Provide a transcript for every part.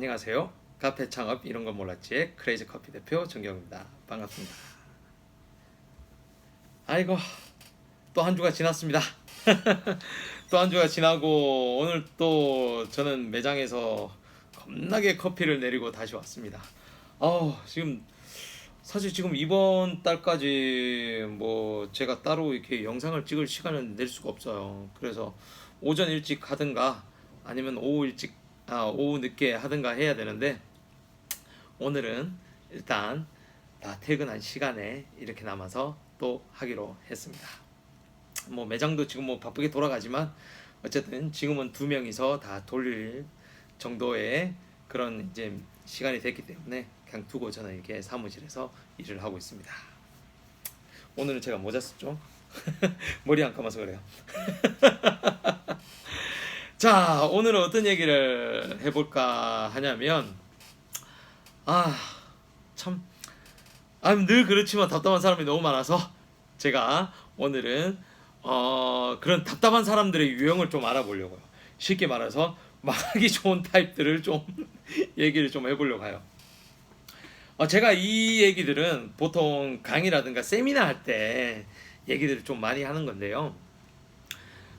안녕하세요. 카페 창업 이런 건 몰랐지의 크레이지 커피 대표 정경입니다. 반갑습니다. 아이고, 또 한 주가 지났습니다. 또 한 주가 지나고 오늘 또 저는 매장에서 겁나게 커피를 내리고 다시 왔습니다. 지금 사실 지금 이번 달까지 뭐 제가 따로 이렇게 영상을 찍을 시간을 낼 수가 없어요. 그래서 오전 일찍 하든가 아니면 오후 늦게 하든가 해야 되는데, 오늘은 일단 다 퇴근한 시간에 이렇게 남아서 또 하기로 했습니다. 뭐 매장도 지금 뭐 바쁘게 돌아가지만 어쨌든 지금은 두 명이서 다 돌릴 정도의 그런 이제 시간이 됐기 때문에 그냥 두고 저는 이렇게 사무실에서 일을 하고 있습니다. 오늘은 제가 모자 썼죠? 머리 안 감아서 그래요. 자, 오늘은 어떤 얘기를 해볼까 하냐면, 참, 늘 그렇지만 답답한 사람이 너무 많아서 제가 오늘은 그런 답답한 사람들의 유형을 좀 알아보려고요. 쉽게 말해서 망하기 좋은 타입들을 좀 얘기를 좀 해보려고 해요. 제가 이 얘기들은 보통 강의라든가 세미나 할 때 얘기들을 좀 많이 하는 건데요.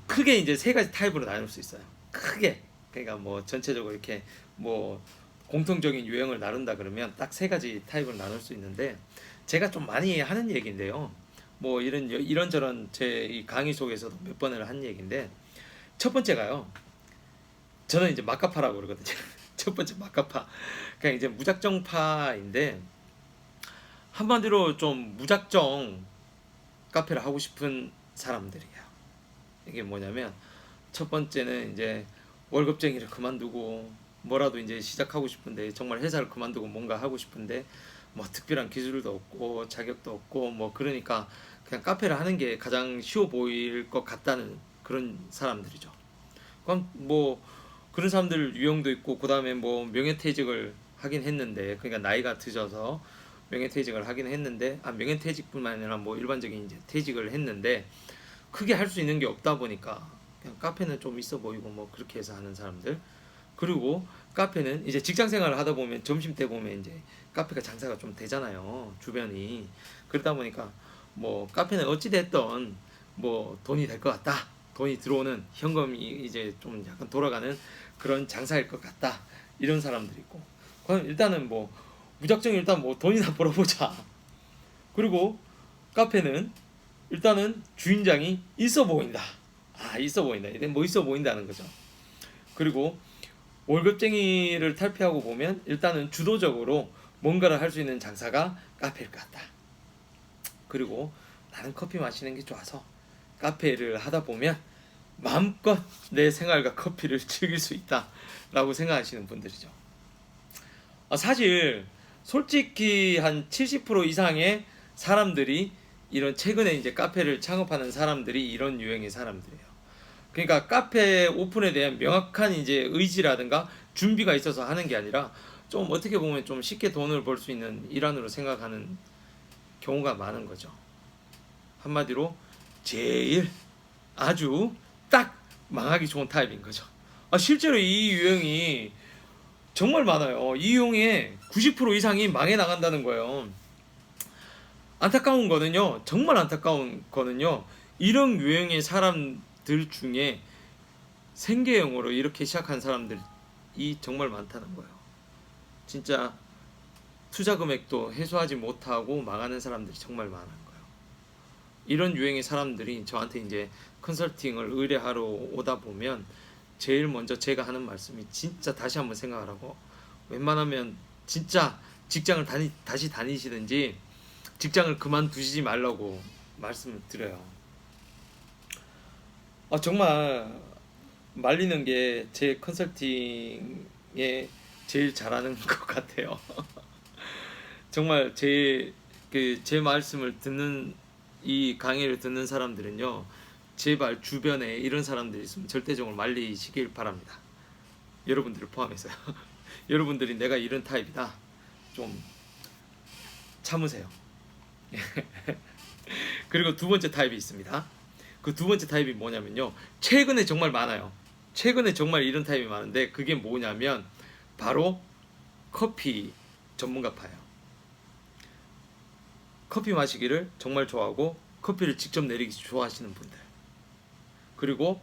크게 이제 세 가지 타입으로 나눌 수 있어요. 크게. 그러니까 뭐 전체적으로 이렇게 뭐 공통적인 유형을 나눈다 그러면 딱 세 가지 타입을 나눌 수 있는데, 제가 좀 많이 하는 얘기인데요. 뭐 이런저런 제 이 강의 속에서도 몇 번을 한 얘기인데, 첫 번째가요. 저는 이제 막가파라고 그러거든요. 첫 번째 막가파. 그냥 이제 무작정파인데, 한마디로 좀 무작정 카페를 하고 싶은 사람들이에요. 이게 뭐냐면, 첫 번째는 이제 월급쟁이를 그만두고 뭐라도 이제 시작하고 싶은데, 정말 회사를 그만두고 뭔가 하고 싶은데 뭐 특별한 기술도 없고 자격도 없고 뭐 그러니까 그냥 카페를 하는 게 가장 쉬워 보일 것 같다는 그런 사람들이죠. 그럼 뭐 그런 사람들 유형도 있고, 그 다음에 뭐 명예퇴직을 하긴 했는데, 그러니까 나이가 드셔서 명예퇴직을 하긴 했는데, 명예퇴직뿐만 아니라 뭐 일반적인 이제 퇴직을 했는데 크게 할 수 있는 게 없다 보니까 그냥 카페는 좀 있어 보이고 뭐 그렇게 해서 하는 사람들. 그리고 카페는 이제 직장 생활을 하다 보면 점심 때 보면 이제 카페가 장사가 좀 되잖아요, 주변이. 그러다 보니까 뭐 카페는 어찌 됐던 뭐 돈이 될 것 같다, 돈이 들어오는 현금이 이제 좀 약간 돌아가는 그런 장사일 것 같다, 이런 사람들이 있고. 그럼 일단은 뭐 무작정 일단 뭐 돈이나 벌어보자. 그리고 카페는 일단은 주인장이 있어 보인다. 있어 보인다. 이게 뭐 있어 보인다는 거죠. 그리고 월급쟁이를 탈피하고 보면 일단은 주도적으로 뭔가를 할 수 있는 장사가 카페일 것 같다. 그리고 나는 커피 마시는 게 좋아서 카페를 하다 보면 마음껏 내 생활과 커피를 즐길 수 있다 라고 생각하시는 분들이죠. 사실 솔직히 한 70% 이상의 사람들이, 이런 최근에 이제 카페를 창업하는 사람들이 이런 유형의 사람들이에요. 그러니까 카페 오픈에 대한 명확한 이제 의지라든가 준비가 있어서 하는 게 아니라, 좀 어떻게 보면 좀 쉽게 돈을 벌 수 있는 일환으로 생각하는 경우가 많은 거죠. 한마디로 제일 아주 딱 망하기 좋은 타입인 거죠. 실제로 이 유형이 정말 많아요. 이 유형의 90% 이상이 망해 나간다는 거예요. 안타까운 거는요, 정말 안타까운 거는요, 이런 유형의 사람들 중에 생계형으로 이렇게 시작한 사람들이 정말 많다는 거예요. 진짜 투자 금액도 해소하지 못하고 망하는 사람들이 정말 많은 거예요. 이런 유형의 사람들이 저한테 이제 컨설팅을 의뢰하러 오다 보면 제일 먼저 제가 하는 말씀이, 진짜 다시 한번 생각을 하고 웬만하면 진짜 직장을 다시 다니시든지 직장을 그만두시지 말라고 말씀을 드려요. 정말 말리는 게 제 컨설팅에 제일 잘하는 것 같아요. 정말 제 말씀을 듣는, 이 강의를 듣는 사람들은요, 제발 주변에 이런 사람들이 있으면 절대적으로 말리시길 바랍니다. 여러분들을 포함해서요. 여러분들이 내가 이런 타입이다, 좀 참으세요. 그리고 두 번째 타입이 있습니다. 그 두 번째 타입이 뭐냐면요, 최근에 정말 많아요. 최근에 정말 이런 타입이 많은데, 그게 뭐냐면 바로 커피 전문가파예요. 커피 마시기를 정말 좋아하고 커피를 직접 내리기 좋아하시는 분들, 그리고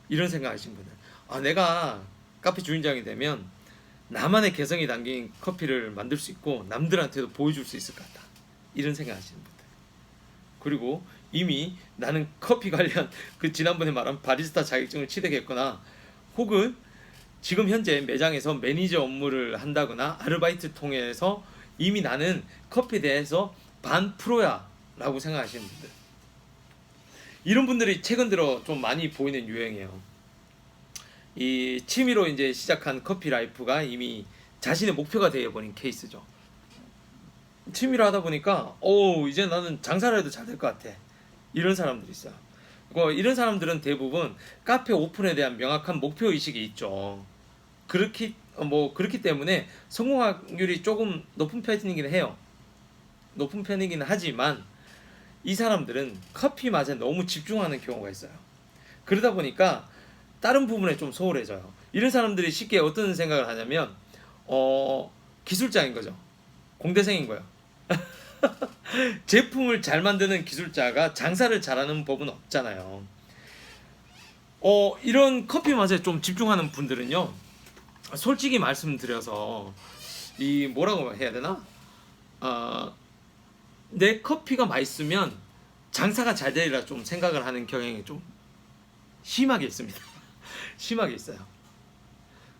이런 생각 하시는 분들, 내가 카페 주인장이 되면 나만의 개성이 담긴 커피를 만들 수 있고 남들한테도 보여줄 수 있을 것 같다, 이런 생각 하시는 분들, 그리고 이미 나는 커피 관련 그 지난번에 말한 바리스타 자격증을 취득했거나 혹은 지금 현재 매장에서 매니저 업무를 한다거나 아르바이트 통해서 이미 나는 커피에 대해서 반 프로야 라고 생각하시는 분들, 이런 분들이 최근 들어 좀 많이 보이는 유행이에요. 이 취미로 이제 시작한 커피 라이프가 이미 자신의 목표가 되어버린 케이스죠. 취미로 하다 보니까 이제 나는 장사를 해도 잘 될 것 같아, 이런 사람들이 있어요. 이런 사람들은 대부분 카페 오픈에 대한 명확한 목표 의식이 있죠. 그렇기 때문에 성공 확률이 조금 높은 편이긴 해요. 높은 편이긴 하지만 이 사람들은 커피 맛에 너무 집중하는 경우가 있어요. 그러다 보니까 다른 부분에 좀 소홀해져요. 이런 사람들이 쉽게 어떤 생각을 하냐면 기술자인 거죠. 공대생인 거예요. 제품을 잘 만드는 기술자가 장사를 잘하는 법은 없잖아요. 이런 커피 맛에 좀 집중하는 분들은요, 솔직히 말씀드려서 이 뭐라고 해야 되나? 내 커피가 맛있으면 장사가 잘 되리라 좀 생각을 하는 경향이 좀 심하게 있습니다. 심하게 있어요.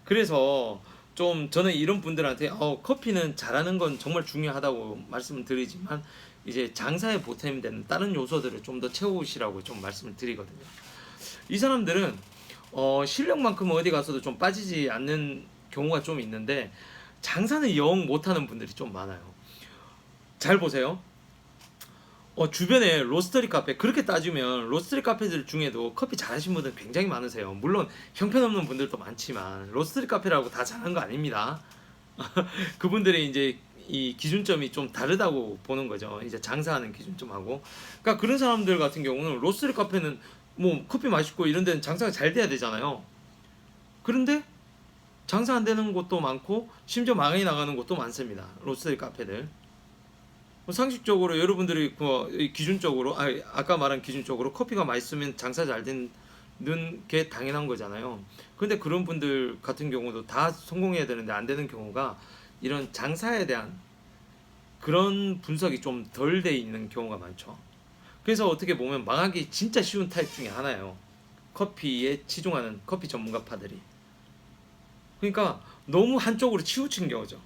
그래서 좀 저는 이런 분들한테 커피는 잘하는 건 정말 중요하다고 말씀을 드리지만 이제 장사에 보탬이 되는 다른 요소들을 좀 더 채우시라고 좀 말씀을 드리거든요. 이 사람들은 실력만큼 어디 가서도 좀 빠지지 않는 경우가 좀 있는데 장사는 영 못하는 분들이 좀 많아요. 잘 보세요. 주변에 로스터리 카페, 그렇게 따지면 로스터리 카페들 중에도 커피 잘하시는 분들 굉장히 많으세요. 물론 형편없는 분들도 많지만 로스터리 카페라고 다 잘하는 거 아닙니다. 그분들의 이제 이 기준점이 좀 다르다고 보는 거죠. 이제 장사하는 기준점하고. 그러니까 그런 사람들 같은 경우는 로스터리 카페는 뭐 커피 맛있고 이런 데는 장사가 잘 돼야 되잖아요. 그런데 장사 안 되는 곳도 많고 심지어 망해 나가는 곳도 많습니다. 로스터리 카페들. 상식적으로 여러분들이 기준적으로 아까 말한 기준적으로 커피가 맛있으면 장사 잘 되는 게 당연한 거잖아요. 근데 그런 분들 같은 경우도 다 성공해야 되는데 안 되는 경우가 이런 장사에 대한 그런 분석이 좀 덜 돼 있는 경우가 많죠. 그래서 어떻게 보면 망하기 진짜 쉬운 타입 중에 하나예요. 커피에 치중하는 커피 전문가파들이. 그러니까 너무 한쪽으로 치우친 경우죠.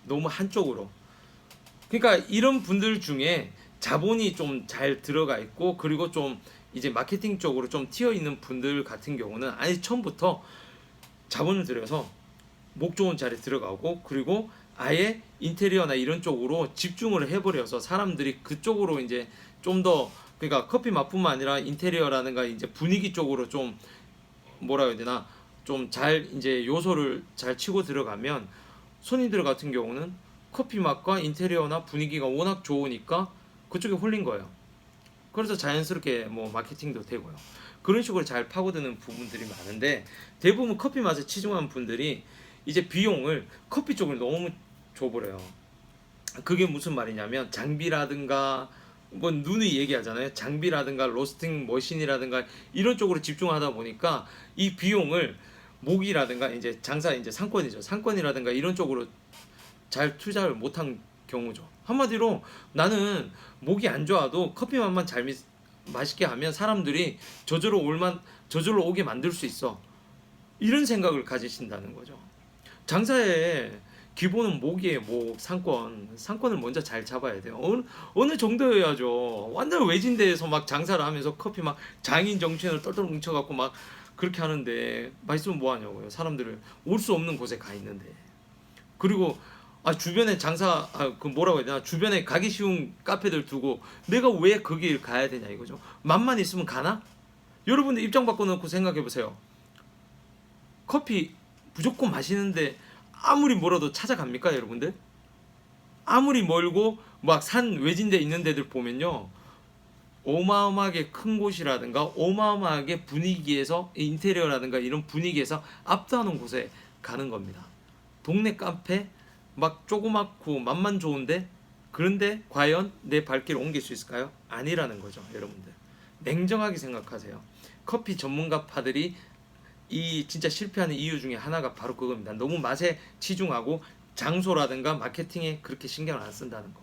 너무 한쪽으로. 그러니까 이런 분들 중에 자본이 좀 잘 들어가 있고 그리고 좀 이제 마케팅 쪽으로 좀 튀어 있는 분들 같은 경우는 아예 처음부터 자본을 들여서 목 좋은 자리에 들어가고 그리고 아예 인테리어나 이런 쪽으로 집중을 해버려서 사람들이 그쪽으로 이제 좀 더, 그러니까 커피 맛뿐만 아니라 인테리어라든가 이제 분위기 쪽으로 좀 뭐라 해야 되나 좀 잘 이제 요소를 잘 치고 들어가면 손님들 같은 경우는 커피 맛과 인테리어나 분위기가 워낙 좋으니까 그쪽에 홀린 거예요. 그래서 자연스럽게 뭐 마케팅도 되고요. 그런 식으로 잘 파고드는 부분들이 많은데 대부분 커피 맛에 치중한 분들이 이제 비용을 커피 쪽을 너무 줘버려요. 그게 무슨 말이냐면 장비라든가 뭐 누누이 얘기하잖아요. 장비라든가 로스팅 머신이라든가 이런 쪽으로 집중하다 보니까 이 비용을 목이라든가 이제 장사 이제 상권이죠. 상권이라든가 이런 쪽으로 잘 투자를 못한 경우죠. 한마디로 나는 목이 안 좋아도 커피 맛만 잘 맛있게 하면 사람들이 저절로 오게 만들 수 있어. 이런 생각을 가지신다는 거죠. 장사의 기본은 목이에요. 목, 상권을 먼저 잘 잡아야 돼요. 어느 정도여야죠. 완전 외진 데에서 막 장사를 하면서 커피 막 장인 정신을 똘똘 뭉쳐갖고 막 그렇게 하는데 맛있으면 뭐 하냐고요. 사람들을 올 수 없는 곳에 가 있는데. 그리고 주변에 뭐라고 해야 되나, 주변에 가기 쉬운 카페들 두고 내가 왜 거길 가야 되냐 이거죠. 맘만 있으면 가나? 여러분들 입장 바꿔놓고 생각해보세요. 커피 무조건 마시는데 아무리 멀어도 찾아갑니까 여러분들? 아무리 멀고 막 산 외진데 있는 데들 보면요, 어마어마하게 큰 곳이라든가 어마어마하게 분위기에서 인테리어라든가 이런 분위기에서 압도하는 곳에 가는 겁니다. 동네 카페 막 조그맣고 맛만 좋은데 그런데 과연 내 발길을 옮길 수 있을까요? 아니라는 거죠, 여러분들. 냉정하게 생각하세요. 커피 전문가파들이 이 진짜 실패하는 이유 중에 하나가 바로 그겁니다. 너무 맛에 치중하고 장소라든가 마케팅에 그렇게 신경을 안 쓴다는 거.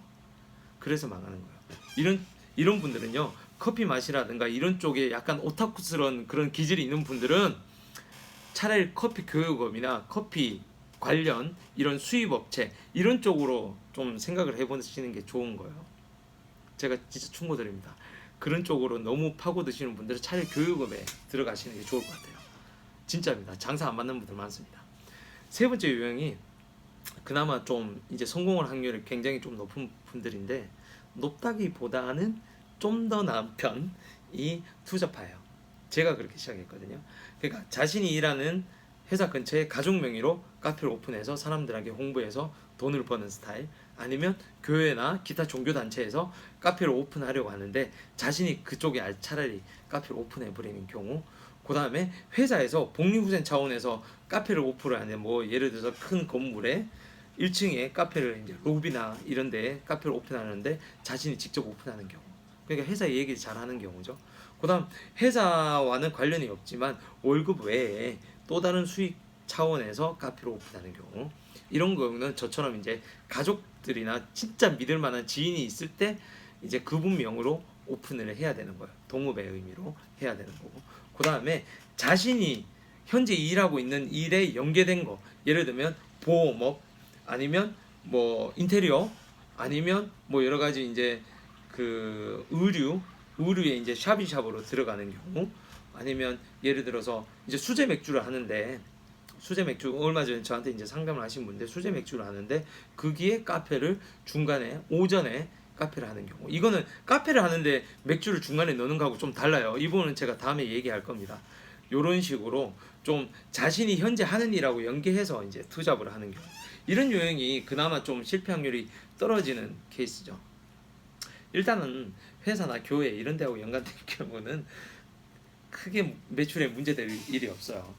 그래서 망하는 거예요. 이런 분들은요, 커피 맛이라든가 이런 쪽에 약간 오타쿠스러운 그런 기질이 있는 분들은 차라리 커피 교육업이나 커피 관련 이런 수입 업체 이런 쪽으로 좀 생각을 해보시는 게 좋은 거예요. 제가 진짜 충고드립니다. 그런 쪽으로 너무 파고드시는 분들은 차라리 교육업에 들어가시는 게 좋을 것 같아요. 진짜입니다. 장사 안 맞는 분들 많습니다. 세 번째 유형이 그나마 좀 이제 성공할 확률이 굉장히 좀 높은 분들인데, 높다기보다는 좀 더 나은 편이 투잡파예요. 제가 그렇게 시작했거든요. 그러니까 자신이 일하는 회사 근처에 가족 명의로 카페를 오픈해서 사람들에게 홍보해서 돈을 버는 스타일, 아니면 교회나 기타 종교 단체에서 카페를 오픈하려고 하는데 자신이 그쪽에 차라리 카페를 오픈해 버리는 경우, 그 다음에 회사에서 복리후생 차원에서 카페를 오픈을 하는, 뭐 예를 들어서 큰 건물에 1층에 카페를 이제 로비나 이런 데 카페를 오픈하는데 자신이 직접 오픈하는 경우, 그러니까 회사 얘기를 잘 하는 경우죠. 그 다음 회사와는 관련이 없지만 월급 외에 또 다른 수익 차원에서 카페를 오픈하는 경우, 이런 경우는 저처럼 이제 가족들이나 진짜 믿을 만한 지인이 있을 때 이제 그분 명으로 오픈을 해야 되는 거예요. 동업의 의미로 해야 되는 거고, 그 다음에 자신이 현재 일하고 있는 일에 연계된 거, 예를 들면 보험업, 아니면 뭐 인테리어, 아니면 뭐 여러 가지 이제 그 의류에 이제 샵이샵으로 들어가는 경우, 아니면 예를 들어서 이제 수제 맥주를 하는데, 수제 맥주 얼마 전에 저한테 이제 상담을 하신 분인데 수제 맥주를 하는데 거기에 카페를 중간에 오전에 카페를 하는 경우, 이거는 카페를 하는데 맥주를 중간에 넣는 거하고 좀 달라요. 이 부분은 제가 다음에 얘기할 겁니다. 이런 식으로 좀 자신이 현재 하는 일하고 연계해서 이제 투잡을 하는 경우, 이런 유형이 그나마 좀 실패 확률이 떨어지는 케이스죠. 일단은 회사나 교회 이런 데하고 연관된 경우는 크게 매출에 문제될 일이 없어요.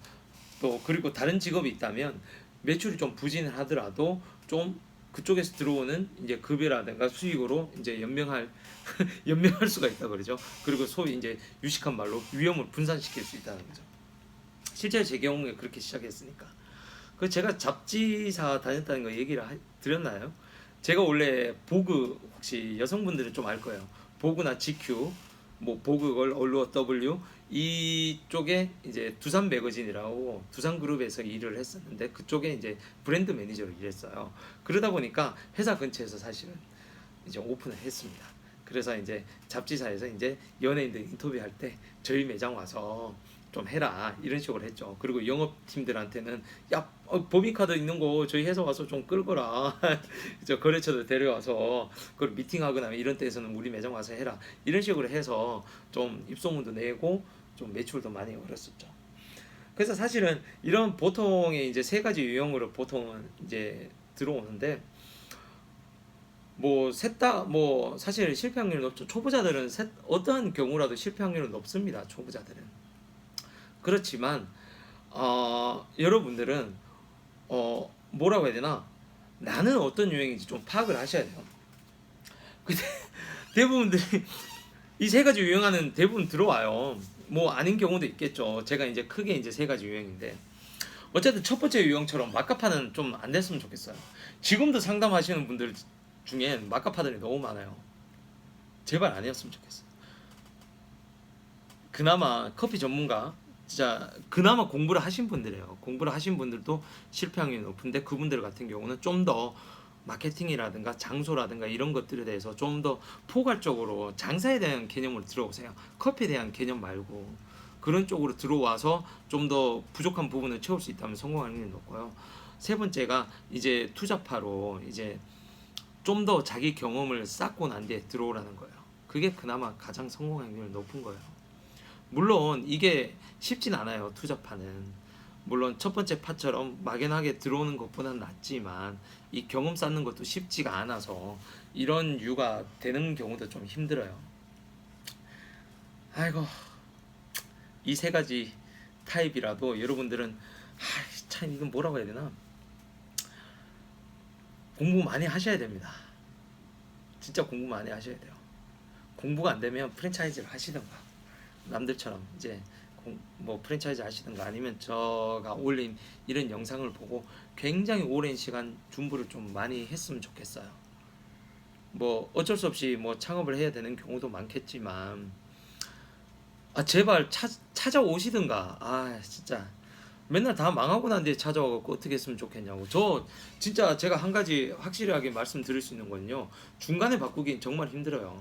또 그리고 다른 직업이 있다면 매출이 좀 부진을 하더라도 좀 그쪽에서 들어오는 이제 급여라든가 수익으로 이제 연명할 수가 있다 그러죠. 그리고 소위 이제 유식한 말로 위험을 분산시킬 수 있다는 거죠. 실제 제 경우에 그렇게 시작했으니까. 그 제가 잡지사 다녔다는 거 얘기를 드렸나요? 제가 원래 보그, 혹시 여성분들은 좀 알 거예요. 보그나 GQ, 뭐 보그걸, 얼루어 W 이쪽에 이제 두산 매거진이라고 두산 그룹에서 일을 했었는데 그쪽에 이제 브랜드 매니저로 일했어요. 그러다 보니까 회사 근처에서 사실은 이제 오픈을 했습니다. 그래서 이제 잡지사에서 이제 연예인들 인터뷰할 때 저희 매장 와서 좀 해라 이런 식으로 했죠. 그리고 영업팀들한테는 야, 법인카드 있는 거 저희 회사 와서 좀 끌거라. 저 거래처들 데려와서 그걸 미팅하거나 이런 때에서는 우리 매장 와서 해라 이런 식으로 해서 좀 입소문도 내고 좀 매출도 많이 올렸었죠. 그래서 사실은 이런 보통의 이제 세 가지 유형으로 보통은 이제 들어오는데, 뭐 셋 다 뭐 사실 실패 확률이 높죠. 초보자들은 어떠한 경우라도 실패 확률은 높습니다. 초보자들은. 그렇지만 여러분들은 뭐라고 해야 되나, 나는 어떤 유형인지 좀 파악을 하셔야 돼요. 근데 대부분들이 이 세 가지 유형하는 대부분 들어와요. 뭐 아닌 경우도 있겠죠. 제가 이제 크게 이제 세 가지 유형인데, 어쨌든 첫 번째 유형처럼 막가파는 좀 안 됐으면 좋겠어요. 지금도 상담하시는 분들 중에 막가파들이 너무 많아요. 제발 아니었으면 좋겠어요. 그나마 커피 전문가, 진짜 그나마 공부를 하신 분들이에요. 공부를 하신 분들도 실패 확률이 높은데 그분들 같은 경우는 좀 더 마케팅이라든가 장소라든가 이런 것들에 대해서 좀 더 포괄적으로 장사에 대한 개념으로 들어오세요. 커피에 대한 개념 말고 그런 쪽으로 들어와서 좀 더 부족한 부분을 채울 수 있다면 성공할 확률이 높고요. 세 번째가 이제 투자파로 이제 좀 더 자기 경험을 쌓고 난 뒤에 들어오라는 거예요. 그게 그나마 가장 성공 확률이 높은 거예요. 물론 이게 쉽진 않아요. 투자파는 물론 첫 번째 파처럼 막연하게 들어오는 것보다는 낫지만 이 경험 쌓는 것도 쉽지가 않아서 이런 유가 되는 경우도 좀 힘들어요. 아이고, 이 세 가지 타입이라도 여러분들은 참 이건 뭐라고 해야 되나, 공부 많이 하셔야 됩니다. 진짜 공부 많이 하셔야 돼요. 공부가 안 되면 프랜차이즈를 하시던가 남들처럼 이제 뭐 프랜차이즈 하시던가 아니면 제가 올린 이런 영상을 보고 굉장히 오랜 시간 준비를 좀 많이 했으면 좋겠어요. 뭐 어쩔 수 없이 뭐 창업을 해야 되는 경우도 많겠지만 제발 찾아오시든가. 진짜 맨날 다 망하고 난 뒤에 찾아와갖고 어떻게 했으면 좋겠냐고. 저 진짜 제가 한 가지 확실하게 말씀드릴 수 있는 건요, 중간에 바꾸긴 정말 힘들어요.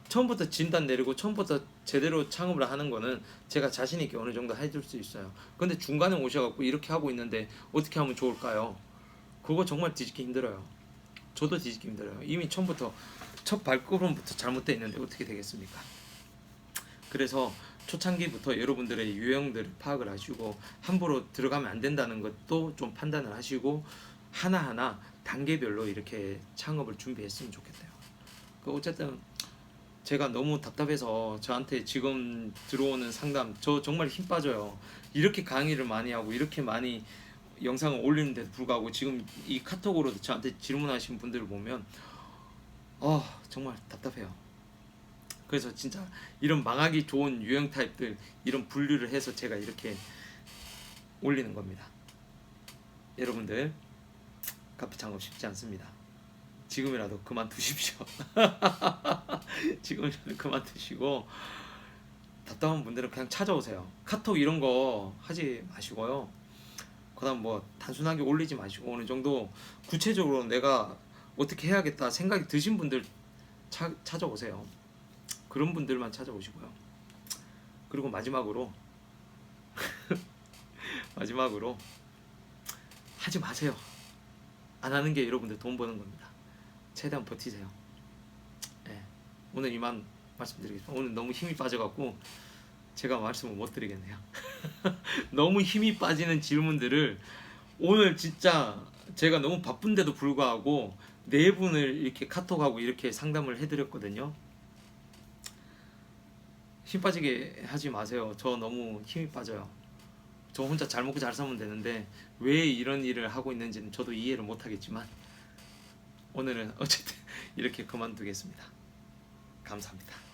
처음부터 진단 내리고 처음부터 제대로 창업을 하는 거는 제가 자신 있게 어느 정도 해줄 수 있어요. 근데 중간에 오셔갖고 이렇게 하고 있는데 어떻게 하면 좋을까요? 그거 정말 뒤집기 힘들어요. 저도 뒤집기 힘들어요. 이미 처음부터 첫 발걸음부터 잘못돼 있는데 어떻게 되겠습니까? 그래서 초창기부터 여러분들의 유형들을 파악을 하시고 함부로 들어가면 안 된다는 것도 좀 판단을 하시고 하나하나 단계별로 이렇게 창업을 준비했으면 좋겠대요. 어쨌든 제가 너무 답답해서 저한테 지금 들어오는 상담, 저 정말 힘 빠져요. 이렇게 강의를 많이 하고 이렇게 많이 영상을 올리는데도 불구하고 지금 이 카톡으로도 저한테 질문하신 분들을 보면 정말 답답해요. 그래서 진짜 이런 망하기 좋은 유형 타입들 이런 분류를 해서 제가 이렇게 올리는 겁니다. 여러분들 카페 창업 쉽지 않습니다. 지금이라도 그만두십시오. 지금이라도 그만두시고 답답한 분들은 그냥 찾아오세요. 카톡 이런 거 하지 마시고요. 그다음 뭐 단순하게 올리지 마시고 어느 정도 구체적으로 내가 어떻게 해야겠다 생각이 드신 분들 찾아오세요. 그런 분들만 찾아오시고요. 그리고 마지막으로 하지 마세요. 안 하는 게 여러분들 돈 버는 겁니다. 최대한 버티세요. 네. 오늘 이만 말씀드리겠습니다. 오늘 너무 힘이 빠져갖고 제가 말씀을 못 드리겠네요. 너무 힘이 빠지는 질문들을 오늘 진짜 제가 너무 바쁜데도 불구하고 4분을 이렇게 카톡하고 이렇게 상담을 해드렸거든요. 힘 빠지게 하지 마세요. 저 너무 힘이 빠져요. 저 혼자 잘 먹고 잘 살면 되는데 왜 이런 일을 하고 있는지는 저도 이해를 못하겠지만 오늘은 어쨌든 이렇게 그만두겠습니다. 감사합니다.